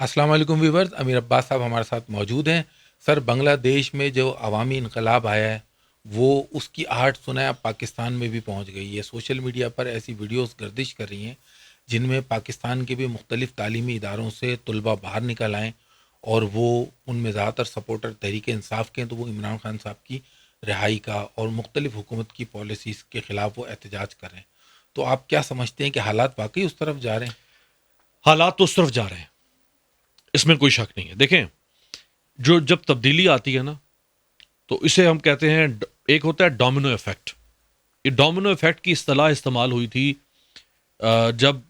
अस्सलाम वालेकुम व्यूवर्स, अमीर अब्बास साहब हमारे साथ मौजूद हैं। सर, बांग्लादेश में जो अवामी इनकलाब आया है वो उसकी आहट सुना अब पाकिस्तान में भी पहुंच गई है। सोशल मीडिया पर ऐसी वीडियोस गर्दिश कर रही हैं जिनमें पाकिस्तान के भी मुख्तलिफ तालीमी इदारों से तलबा बाहर निकल आएँ और वो उनमें ज़्यादातर सपोर्टर तहरीक इंसाफ के हैं, तो वो इमरान खान साहब की रिहाई का और मुख्तलिफ हुकूमत की पॉलिसीज़ के ख़िलाफ़ वो एहतजाज कर रहे हैं। तो आप क्या समझते हैं कि हालात वाकई उस तरफ जा रहे हैं? हालात तो उस तरफ जा रहे हैं, इसमें कोई शक नहीं है। देखें, जो जब तब्दीली आती है ना, तो इसे हम कहते हैं, एक होता है डोमिनो इफेक्ट। ये डोमिनो इफेक्ट की इस्तेलाह इस्तेमाल हुई थी जब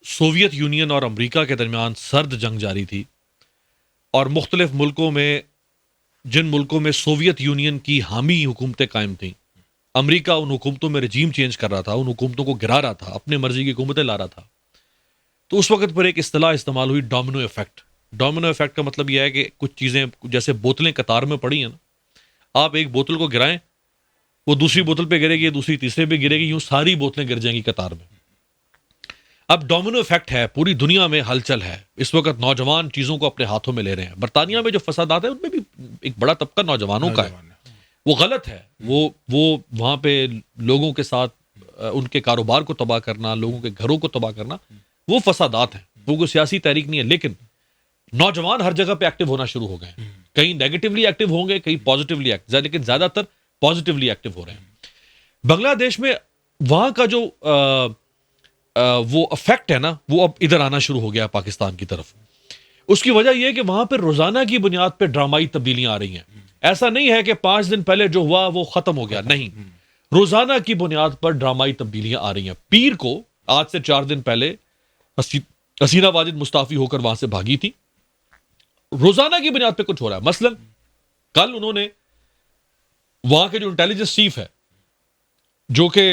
सोवियत यूनियन और अमेरिका के दरमियान सर्द जंग जारी थी और मुख्तलिफ मुल्कों में, जिन मुल्कों में सोवियत यूनियन की हामी हुकूमतें कायम थीं, अमेरिका उन हुकूमतों में रजीम चेंज कर रहा था, उन हुकूमतों को गिरा रहा था, अपने मर्जी की हुकूमतें ला रहा था। तो उस वक्त पर एक इस्तेलाह इस्तेमाल हुई, डोमिनो इफेक्ट। डोमिनो इफेक्ट का मतलब यह है कि कुछ चीज़ें जैसे बोतलें कतार में पड़ी हैं ना, आप एक बोतल को गिराएं, वो दूसरी बोतल पे गिरेगी, दूसरी तीसरे पे गिरेगी, यूं सारी बोतलें गिर जाएंगी कतार में। अब डोमिनो इफेक्ट है, पूरी दुनिया में हलचल है इस वक्त, नौजवान चीज़ों को अपने हाथों में ले रहे हैं। बरतानिया में जो फसादात है उनमें भी एक बड़ा तबका नौजवानों का है। वो गलत है, वो वहाँ पे लोगों के साथ उनके कारोबार को तबाह करना, लोगों के घरों को तबाह करना, वो फसादात हैं, वो कोई सियासी तहरीक नहीं है। लेकिन नौजवान हर जगह पे एक्टिव होना शुरू हो गए हैं। कहीं नेगेटिवली एक्टिव होंगे, कहीं पॉजिटिवली एक्टिव, लेकिन ज्यादातर पॉजिटिवली एक्टिव हो रहे हैं। बांग्लादेश में वहां का जो वो इफेक्ट है ना, वो अब इधर आना शुरू हो गया पाकिस्तान की तरफ। उसकी वजह यह है कि वहां पर रोजाना की बुनियाद पर ड्रामाई तब्दीलियां आ रही हैं। ऐसा नहीं है कि 5 दिन पहले जो हुआ वो खत्म हो गया, नहीं, रोजाना की बुनियाद पर ड्रामाई तब्दीलियां आ रही हैं। पीर को, आज से 4 दिन पहले, हसीना वाजिद मुस्ताफी होकर वहां से भागी थी। रोजाना की बुनियाद पे कुछ हो रहा है। मसलन कल उन्होंने वहां के जो इंटेलिजेंस चीफ है, जो कि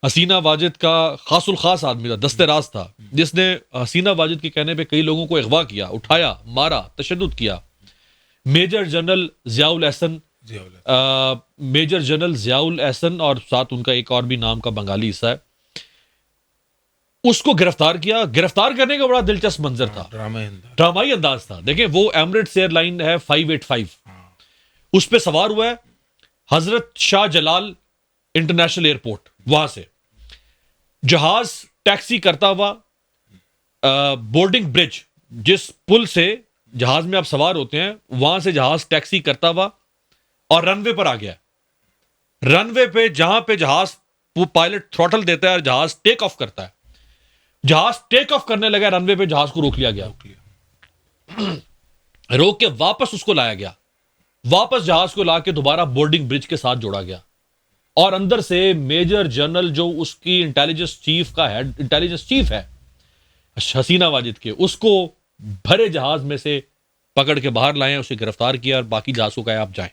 हसीना वाजिद का खासुल खास आदमी था, दस्ते राज था, जिसने हसीना वाजिद के कहने पे कई लोगों को अगवा किया, उठाया, मारा, तशद्दुद किया, major general Ziaul Ehsan, major general Ziaul Ehsan, और साथ उनका एक और भी नाम का बंगाली हिस्सा है, उसको गिरफ्तार किया। गिरफ्तार करने का बड़ा दिलचस्प मंजर था, ड्रामाई अंदाज था। देखें, वो एमिरेट्स एयरलाइन है 585, उस पर सवार हुआ है हजरत शाह जलाल इंटरनेशनल एयरपोर्ट। वहां से जहाज टैक्सी करता हुआ बोर्डिंग ब्रिज, जिस पुल से जहाज में आप सवार होते हैं, वहां से जहाज टैक्सी करता हुआ और रनवे पर आ गया। रनवे पे, जहां पे जहाज, वो पायलट थ्रॉटल देता है और जहाज टेक ऑफ करता है। जहाज टेक ऑफ करने लगा, रनवे पे जहाज को रोक लिया गया, रोक के वापस उसको लाया गया, वापस जहाज को लाके दोबारा बोर्डिंग ब्रिज के साथ जोड़ा गया, और अंदर से मेजर जनरल, जो उसकी इंटेलिजेंस चीफ का हेड, इंटेलिजेंस चीफ है हसीना वाजिद के, उसको भरे जहाज में से पकड़ के बाहर लाए, उसे गिरफ्तार किया और बाकी जहाज को कहा आप जाएं,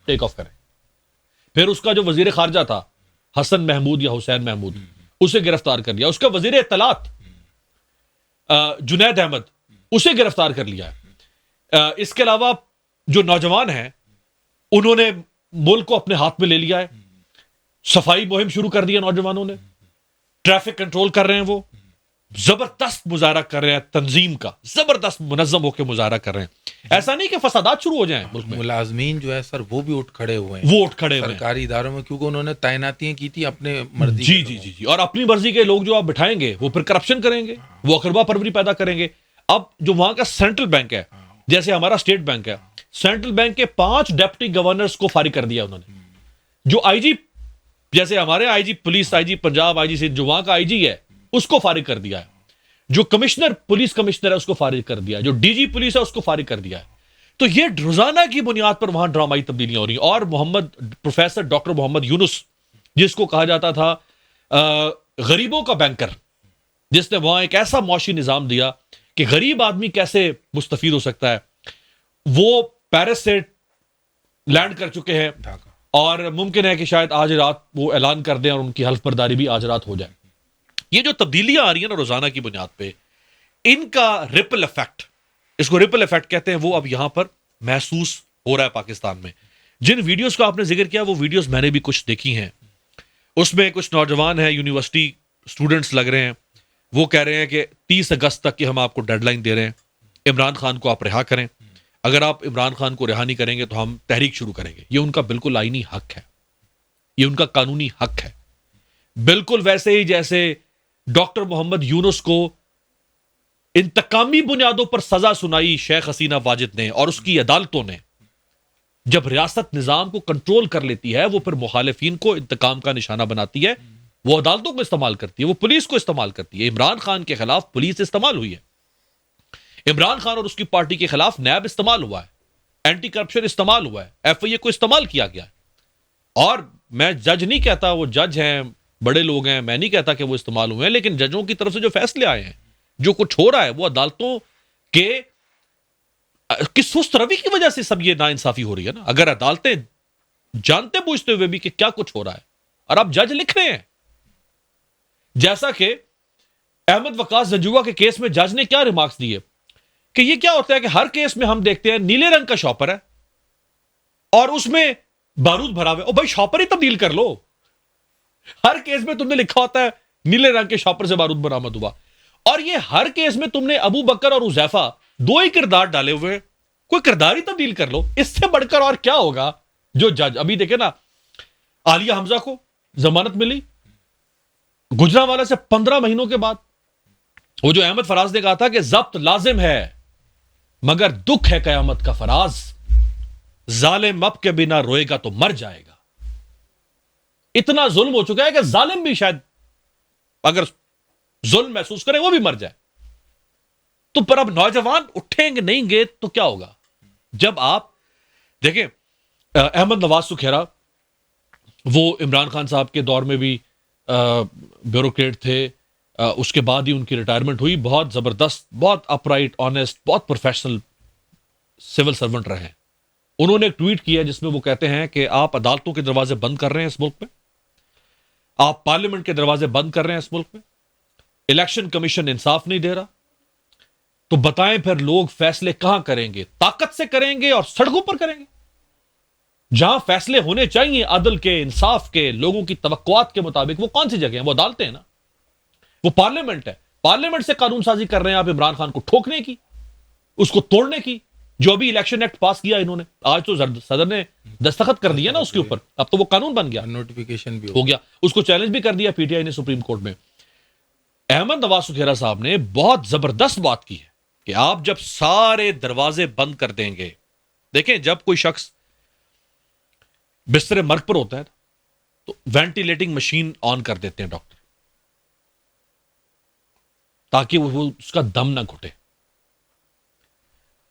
टेक ऑफ करें। फिर उसका जो वजीर खारजा था, हसन महमूद या हुसैन महमूद, उसे गिरफ्तार कर लिया। उसका वजीर इत्तलात जुनैद अहमद, उसे गिरफ्तार कर लिया है। इसके अलावा जो नौजवान हैं, उन्होंने मुल्क को अपने हाथ में ले लिया है। सफाई मुहिम शुरू कर दी है नौजवानों ने, ट्रैफिक कंट्रोल कर रहे हैं, वो जबरदस्त मुजाहरा कर रहे हैं, तंजीम का जबरदस्त मुनज्जम होकर मुजाहरा कर रहे हैं। ऐसा नहीं कि फसादात शुरू हो जाएं मुल्क में। मुलाजमीन जो है सर, वो भी उठ खड़े हुए हैं, वो उठ खड़े हुए सरकारी इदारों में, क्योंकि उन्होंने तैनातियां की थी अपने मर्जी। जी जी जी जी, और अपनी मर्जी के लोग जो आप बिठाएंगे, वो फिर करप्शन करेंगे, वो अकरबा परवरी पैदा करेंगे। अब जो वहां का सेंट्रल बैंक है, जैसे हमारा स्टेट बैंक है, सेंट्रल बैंक के 5 डिप्टी गवर्नर्स को फारिग कर दिया उन्होंने। जो आईजी, जैसे हमारे IG police, IG Punjab, IG Sindh, जो वहां का आईजी है, उसको फारिग कर दिया है। जो कमिश्नर, पुलिस कमिश्नर है, उसको फारिग कर दिया है। जो डीजी पुलिस है, उसको फारिग कर दिया है। तो ये रोजाना की बुनियाद पर वहां ड्रामाई तब्दीलियां हो रही हैं। और प्रोफेसर डॉक्टर मोहम्मद यूनुस, जिसको कहा जाता था गरीबों का बैंकर, जिसने वहां एक ऐसा मुआशी निजाम दिया कि गरीब आदमी कैसे मुस्तफीद हो सकता है, वो पेरिस से लैंड कर चुके हैं और मुमकिन है कि शायद आज रात वो ऐलान कर दें और उनकी हल्फ बर्दारी भी आज रात हो जाए। ये जो तब्दीलियां आ रही है ना रोजाना की बुनियाद पे, इनका रिपल इफेक्ट, इसको रिपल इफेक्ट कहते हैं, वो अब यहां पर महसूस हो रहा है पाकिस्तान में। जिन वीडियोस का आपने जिक्र किया, वो वीडियोस मैंने भी कुछ देखी हैं। उसमें कुछ नौजवान हैं, यूनिवर्सिटी स्टूडेंट्स लग रहे हैं, वो कह रहे हैं कि 30 अगस्त तक की हम आपको डेडलाइन दे रहे हैं, इमरान खान को आप रिहा करें। अगर आप इमरान खान को रिहा नहीं करेंगे तो हम तहरीक शुरू करेंगे। ये उनका बिल्कुल आईनी हक है, ये उनका कानूनी हक है। बिल्कुल वैसे ही जैसे डॉक्टर मोहम्मद यूनुस को इंतकामी बुनियादों पर सजा सुनाई शेख हसीना वाजिद ने और उसकी अदालतों ने, जब रियासत निजाम को कंट्रोल कर लेती है वो फिर मुखालिफिन को इंतकाम का निशाना बनाती है, वो अदालतों को इस्तेमाल करती है, वो पुलिस को इस्तेमाल करती है। इमरान खान के खिलाफ पुलिस इस्तेमाल हुई है, इमरान खान और उसकी पार्टी के खिलाफ नैब इस्तेमाल हुआ है, एंटी करप्शन इस्तेमाल हुआ है, एफआईए को इस्तेमाल किया गया है। और मैं जज नहीं कहता, वो जज हैं, बड़े लोग हैं, मैं नहीं कहता कि वो इस्तेमाल हुए हैं, लेकिन जजों की तरफ से जो फैसले आए हैं, जो कुछ हो रहा है, वो अदालतों की सुस्त रवि की वजह से सब ये नाइंसाफी हो रही है ना। अगर अदालतें जानते बूझते हुए भी कि क्या कुछ हो रहा है और अब जज लिख रहे हैं, जैसा कि अहमद वकास जंजुआ के केस में जज ने क्या रिमार्क्स दिए कि ये क्या होता है कि हर केस में हम देखते हैं नीले रंग का शॉपर है और उसमें बारूद भरा हुआ है। ओ भाई, शॉपर ही तब्दील कर लो। हर केस में तुमने लिखा होता है नीले रंग के शॉपर से बारूद बरामद हुआ, और ये हर केस में तुमने अबू बकर और उजैफा दो ही किरदार डाले हुए, कोई किरदार ही तब्दील कर लो। इससे बढ़कर और क्या होगा। जो जज अभी देखे ना, आलिया हमजा को जमानत मिली गुजरांवाला से 15 महीनों के बाद। वो जो अहमद फराज ने कहा था कि जब्त लाजिम है मगर दुख है कयामत का फराज, जालिम अब के बिना रोएगा तो मर जाएगा। इतना जुल्म हो चुका है कि जालिम भी शायद अगर जुल्म महसूस करे वो भी मर जाए। तो पर अब नौजवान उठेंगे नहीं गे तो क्या होगा। जब आप देखें अहमद नवाज सुखेरा, वो इमरान खान साहब के दौर में भी ब्यूरोक्रेट थे, उसके बाद ही उनकी रिटायरमेंट हुई। बहुत जबरदस्त, बहुत अपराइट, ऑनेस्ट, बहुत प्रोफेशनल सिविल सर्वेंट रहे हैं। उन्होंने एक ट्वीट किया जिसमें वो कहते हैं कि आप अदालतों के दरवाजे बंद कर रहे हैं इस मुल्क में, आप पार्लियामेंट के दरवाजे बंद कर रहे हैं इस मुल्क में, इलेक्शन कमीशन इंसाफ नहीं दे रहा, तो बताएं फिर लोग फैसले कहां करेंगे। ताकत से करेंगे और सड़कों पर करेंगे। जहां फैसले होने चाहिए अदल के, इंसाफ के, लोगों की तवक्कुआत के मुताबिक, वो कौन सी जगह है? वो अदालतें हैं ना, वो पार्लियामेंट है। पार्लियामेंट से कानून साजी कर रहे हैं आप इमरान खान को ठोकने की, उसको तोड़ने की। जो अभी इलेक्शन एक्ट पास किया इन्होंने, आज तो सदर ने दस्तखत कर दिया ना उसके ऊपर, अब तो वो कानून बन गया, नोटिफिकेशन भी हो गया। उसको चैलेंज भी कर दिया पीटीआई ने सुप्रीम कोर्ट में। अहमद नवाज सुखेरा साहब ने बहुत जबरदस्त बात की है कि आप जब सारे दरवाजे बंद कर देंगे, देखें जब कोई शख्स बिस्तरे मर्ग पर होता है तो वेंटिलेटिंग मशीन ऑन कर देते हैं डॉक्टर, ताकि वो उसका दम ना घुटे।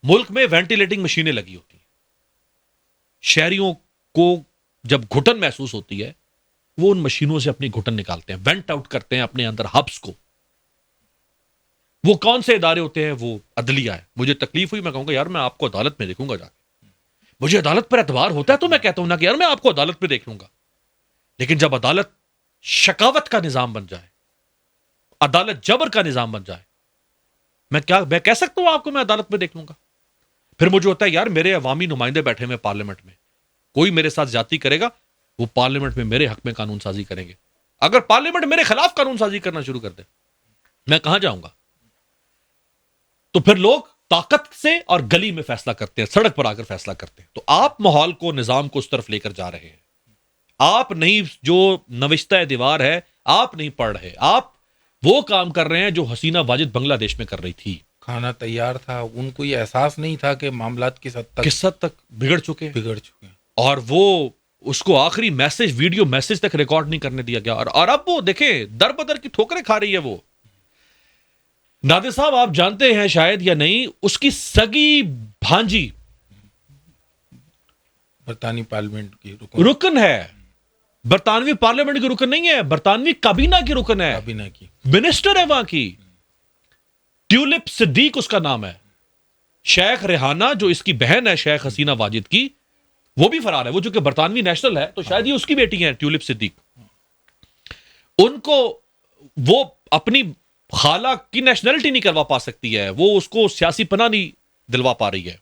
मुल्क में वेंटिलेटिंग मशीनें लगी होती हैं। शहरियों को जब घुटन महसूस होती है, वो उन मशीनों से अपनी घुटन निकालते हैं, वेंट आउट करते हैं अपने अंदर हब्स को। वो कौन से इदारे होते हैं? वो अदलिया है। मुझे तकलीफ हुई, मैं कहूंगा यार मैं आपको अदालत में देखूंगा जाके। मुझे अदालत पर एतबार होता है तो मैं कहता हूं ना कि यार मैं आपको अदालत में देख लूंगा। लेकिन जब अदालत शकावत का निजाम बन जाए, अदालत जबर का निजाम बन जाए, मैं कह सकता हूं आपको मैं अदालत में देख लूंगा। फिर मुझे होता है यार मेरे अवामी नुमाइंदे बैठे हुए पार्लियामेंट में, कोई मेरे साथ ज्यादती करेगा वो पार्लियामेंट में मेरे हक में कानून साजी करेंगे। अगर पार्लियामेंट मेरे खिलाफ कानून साजी करना शुरू कर दे, मैं कहां जाऊंगा? तो फिर लोग ताकत से और गली में फैसला करते हैं, सड़क पर आकर फैसला करते हैं। तो आप माहौल को, निजाम को उस तरफ लेकर जा रहे हैं। आप नहीं, जो नविश्ता दीवार है आप नहीं पढ़ रहे, आप वो काम कर रहे हैं जो हसीना वाजिद बांग्लादेश में कर रही थी। खाना तैयार था, उनको ये एहसास नहीं था कि मामलात किस हद तक बिगड़ चुके हैं। और वो उसको आखिरी मैसेज, वीडियो मैसेज तक रिकॉर्ड नहीं करने दिया गया। और अब वो देखें दर बदर की ठोकरें खा रही है वो। नादिर साहब, आप जानते हैं शायद या नहीं, उसकी सगी भांजी बरतानी पार्लियामेंट की रुकन है। बरतानवी पार्लियामेंट की रुकन नहीं है, बरतानवी काबीना की रुकन है, काबीना की मिनिस्टर है वहां की। ट्यूलिप सिद्दीक उसका नाम है। शेख रेहाना जो इसकी बहन है शेख हसीना वाजिद की, वो भी फरार है। वो जो कि बरतानवी नेशनल है, तो शायद ये उसकी बेटी है ट्यूलिप सिद्दीक। उनको वो अपनी खाला की नेशनलिटी नहीं करवा पा सकती है, वो उसको सियासी पनाह नहीं दिलवा पा रही है।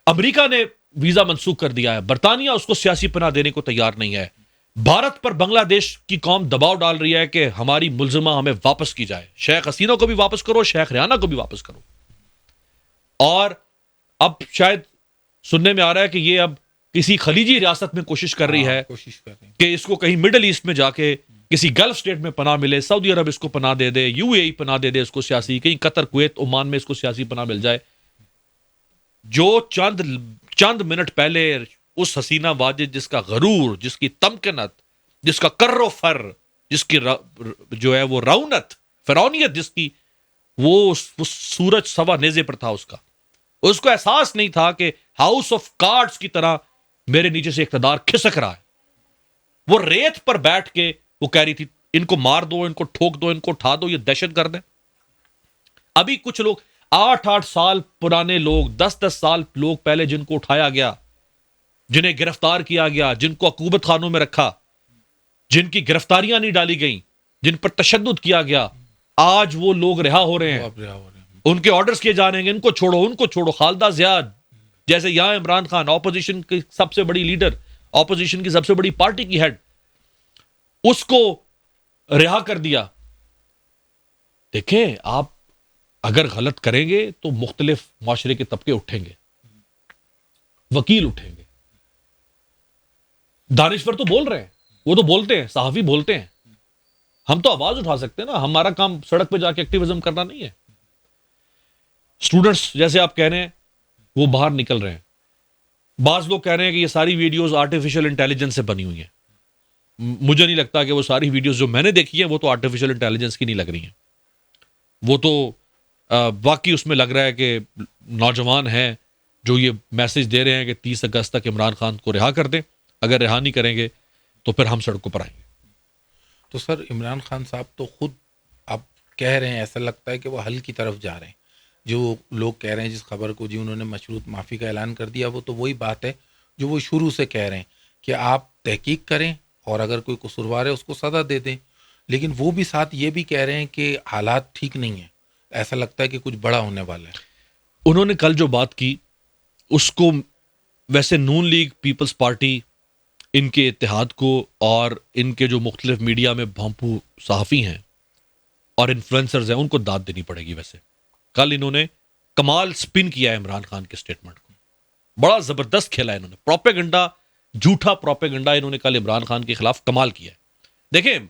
अमेरिका ने वीजा मंसूख कर दिया है, बरतानिया उसको सियासी पनाह देने को तैयार नहीं है। भारत पर बांग्लादेश की कौम दबाव डाल रही है कि हमारी मुलजिमा हमें वापस की जाए। शेख हसीना को भी वापस करो, शेख रेहाना को भी वापस करो। और अब शायद सुनने में आ रहा है कि ये अब किसी खलीजी रियासत में कोशिश कर रही है कोशिश कर रही है कि इसको कहीं मिडल ईस्ट में जाके किसी गल्फ स्टेट में पनाह मिले, सऊदी अरब इसको पनाह दे दे, यूएई पनाह दे दे इसको सियासी, कहीं कतर, कुवैत, ओमान में इसको सियासी पनाह मिल जाए। जो चंद मिनट पहले उस हसीना वाजिद जिसका गरूर, जिसकी तमकनत, जिसका कर्रो फर, जिसकी जो है वो रौनत, फिरौनियत जिसकी, वो सूरज सवा नेजे पर था उसको एहसास नहीं था कि हाउस ऑफ कार्ड्स की तरह मेरे नीचे से इख्तिदार खिसक रहा है। वो रेत पर बैठ के वो कह रही थी इनको मार दो, इनको ठोक दो, इनको उठा दो, ये दहशतगर्द है। अभी कुछ लोग 8-8 साल पुराने लोग, 10-10 साल लोग पहले जिनको उठाया गया, जिन्हें गिरफ्तार किया गया, जिनको अकूबत खानों में रखा, जिनकी गिरफ्तारियां नहीं डाली गई, जिन पर तशद्दुद किया गया, आज वो लोग रिहा हो रहे हैं, उनके ऑर्डर्स किए जा रहे हैं, इनको छोड़ो, उनको छोड़ो। खालिदा जिया जैसे यहां इमरान खान ऑपोजिशन की सबसे बड़ी लीडर, ऑपोजिशन की सबसे बड़ी पार्टी की हेड, उसको रिहा कर दिया। देखें, आप अगर गलत करेंगे तो मुख्तलिफ माशरे के तबके उठेंगे, वकील उठेंगे। दानिश्वर तो बोल रहे हैं, वो तो बोलते हैं, सहाफी बोलते हैं, हम तो आवाज उठा सकते हैं ना। हमारा काम सड़क पे जाके एक्टिविज्म करना नहीं है। स्टूडेंट्स जैसे आप कह रहे हैं वो बाहर निकल रहे हैं। बाज लोग कह रहे हैं कि ये सारी वीडियोस आर्टिफिशियल इंटेलिजेंस से बनी हुई हैं। मुझे नहीं लगता कि वो सारी वीडियोस जो मैंने देखी है वो तो आर्टिफिशियल इंटेलिजेंस की नहीं लग रही हैं। वो तो वाकई उसमें लग रहा है कि नौजवान हैं जो ये मैसेज दे रहे हैं कि 30 अगस्त तक इमरान खान को रिहा कर दें, अगर रिहा नहीं करेंगे तो फिर हम सड़कों पर आएंगे। तो सर, इमरान खान साहब तो खुद आप कह रहे हैं, ऐसा लगता है कि वो हल की तरफ जा रहे हैं। जो लोग कह रहे हैं, जिस खबर को जी उन्होंने मशरूत माफ़ी का ऐलान कर दिया, वो तो वही बात है जो वो शुरू से कह रहे हैं कि आप तहकीक करें और अगर कोई कसूरवार है उसको सज़ा दे दें। लेकिन वो भी साथ ये भी कह रहे हैं कि हालात ठीक नहीं है, ऐसा लगता है कि कुछ बड़ा होने वाला है। उन्होंने कल जो बात की उसको वैसे नून लीग, पीपल्स पार्टी, इनके इत्तेहाद को और इनके जो मुख्तलिफ मीडिया में भोंपू सहाफ़ी हैं और इन्फ्लुएंसर्स हैं उनको दाद देनी पड़ेगी। वैसे कल इन्होंने कमाल स्पिन किया है इमरान खान के स्टेटमेंट को, बड़ा जबरदस्त खेला है इन्होंने। प्रोपेगेंडा, झूठा प्रोपेगेंडा इन्होंने कल इमरान खान के खिलाफ कमाल किया है। देखें,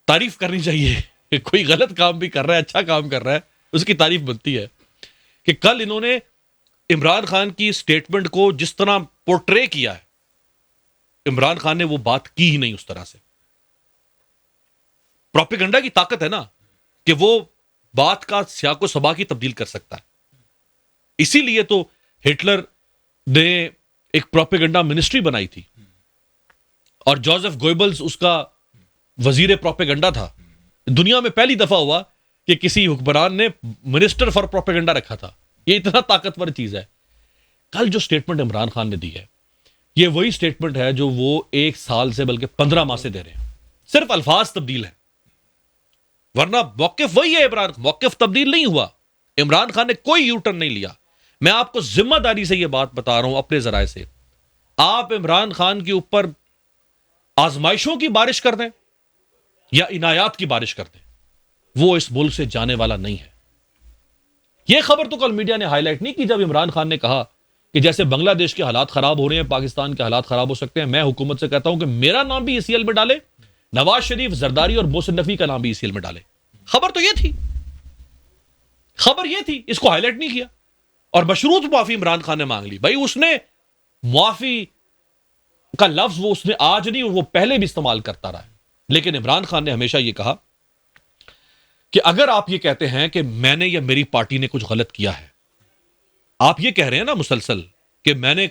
तारीफ करनी चाहिए, कोई गलत काम भी कर रहा है, अच्छा काम कर रहा है, उसकी तारीफ बनती है। कि कल इन्होंने इमरान खान की स्टेटमेंट को जिस तरह पोर्ट्रे किया है, इमरान खान ने वो बात की ही नहीं उस तरह से। प्रोपेगेंडा की ताकत है ना कि वो बात का सियाको सबा की तब्दील कर सकता है। इसीलिए तो हिटलर ने एक प्रोपेगेंडा मिनिस्ट्री बनाई थी और जोसेफ गोइबल्स उसका वजीर प्रोपेगेंडा था। दुनिया में पहली दफा हुआ कि किसी हुक्मरान ने मिनिस्टर फॉर प्रोपेगेंडा रखा था। ये इतना ताकतवर चीज है। कल जो स्टेटमेंट इमरान खान ने दी है, ये वही स्टेटमेंट है जो वो 1 साल से बल्कि 15 माह से दे रहे हैं, सिर्फ अल्फाज तब्दील है, वरना मौकिफ वही है। इमरान मौकिफ तब्दील नहीं हुआ, इमरान खान ने कोई यू टर्न नहीं लिया। मैं आपको जिम्मेदारी से यह बात बता रहा हूं अपने जराए से। आप इमरान खान के ऊपर आजमाइशों की बारिश कर दें या इनायात की बारिश कर दें, वो इस मुल्क से जाने वाला नहीं है। यह खबर तो कल मीडिया ने हाईलाइट नहीं की जब इमरान खान ने कहा कि जैसे बांग्लादेश के हालात खराब हो रहे हैं, पाकिस्तान के हालात खराब हो सकते हैं। मैं हुकूमत से कहता हूं कि मेरा नाम भी ईसीएल में डाले, नवाज शरीफ, जरदारी और मोहसिन नकवी का नाम भी ईसीएल में डाले। खबर तो यह थी, खबर यह थी, इसको हाईलाइट नहीं किया। और मशरूत माफी इमरान खान ने मांग ली। भाई, उसने माफी का लफ्ज वो उसने आज नहीं, वो पहले भी इस्तेमाल करता रहा है। लेकिन इमरान खान ने हमेशा यह कहा कि अगर आप ये कहते हैं कि मैंने या मेरी पार्टी ने कुछ गलत किया है, आप ये कह रहे हैं ना मुसलसल कि मैंने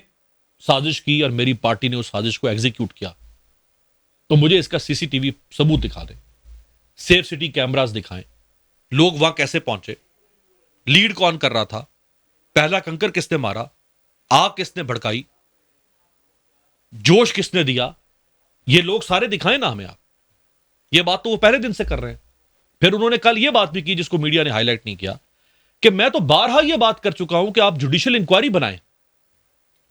साजिश की और मेरी पार्टी ने उस साजिश को एग्जीक्यूट किया, तो मुझे इसका सीसीटीवी सबूत दिखा दें, सेफ सिटी कैमरास दिखाएं, लोग वहां कैसे पहुंचे, लीड कौन कर रहा था, पहला कंकर किसने मारा, आग किसने भड़काई, जोश किसने दिया, ये लोग सारे दिखाएं ना हमें आप। ये बात तो वो पहले दिन से कर रहे हैं। फिर उन्होंने कल ये बात भी की जिसको मीडिया ने हाईलाइट नहीं किया कि मैं तो बारहा ये बात कर चुका हूं कि आप जुडिशियल इंक्वायरी बनाएं।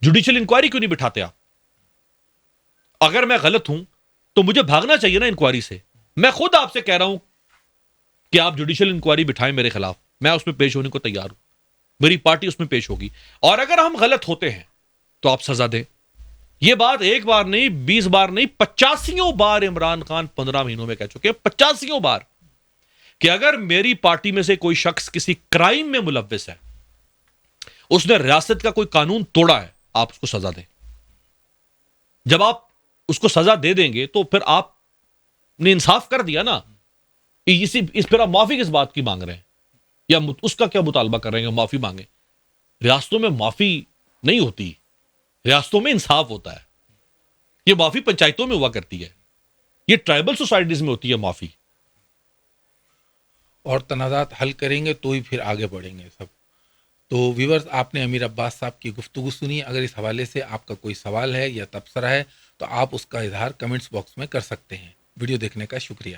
जुडिशियल इंक्वायरी क्यों नहीं बिठाते आप? अगर मैं गलत हूं तो मुझे भागना चाहिए ना इंक्वायरी से। मैं खुद आपसे कह रहा हूं कि आप जुडिशियल इंक्वायरी बिठाएं मेरे खिलाफ, मैं उसमें पेश होने को तैयार हूं। मेरी पार्टी उसमें पेश होगी, और अगर हम गलत होते हैं तो आप सजा दें। यह बात एक बार नहीं, 20 बार नहीं, 85 बार इमरान खान 15 महीनों में कह चुके हैं, 85 बार, कि अगर मेरी पार्टी में से कोई शख्स किसी क्राइम में मुलव्विस है, उसने रियासत का कोई कानून तोड़ा है, आप उसको सजा दें। जब आप उसको सजा दे देंगे तो फिर आपने इंसाफ कर दिया ना। फिर आप माफी किस बात की मांग रहे हैं, या उसका क्या मुतालबा कर रहे हैं माफी मांगे? रियासतों में माफी नहीं होती, रियासतों में इंसाफ होता है। यह माफी पंचायतों में हुआ करती है, यह ट्राइबल सोसाइटीज में होती है माफी। और तनाज़ात हल करेंगे तो ही फिर आगे बढ़ेंगे सब। तो व्यूवर्स, आपने अमीर अब्बास साहब की गुफ्तगू सुनी। अगर इस हवाले से आपका कोई सवाल है या तबसरा है तो आप उसका इजहार कमेंट्स बॉक्स में कर सकते हैं। वीडियो देखने का शुक्रिया।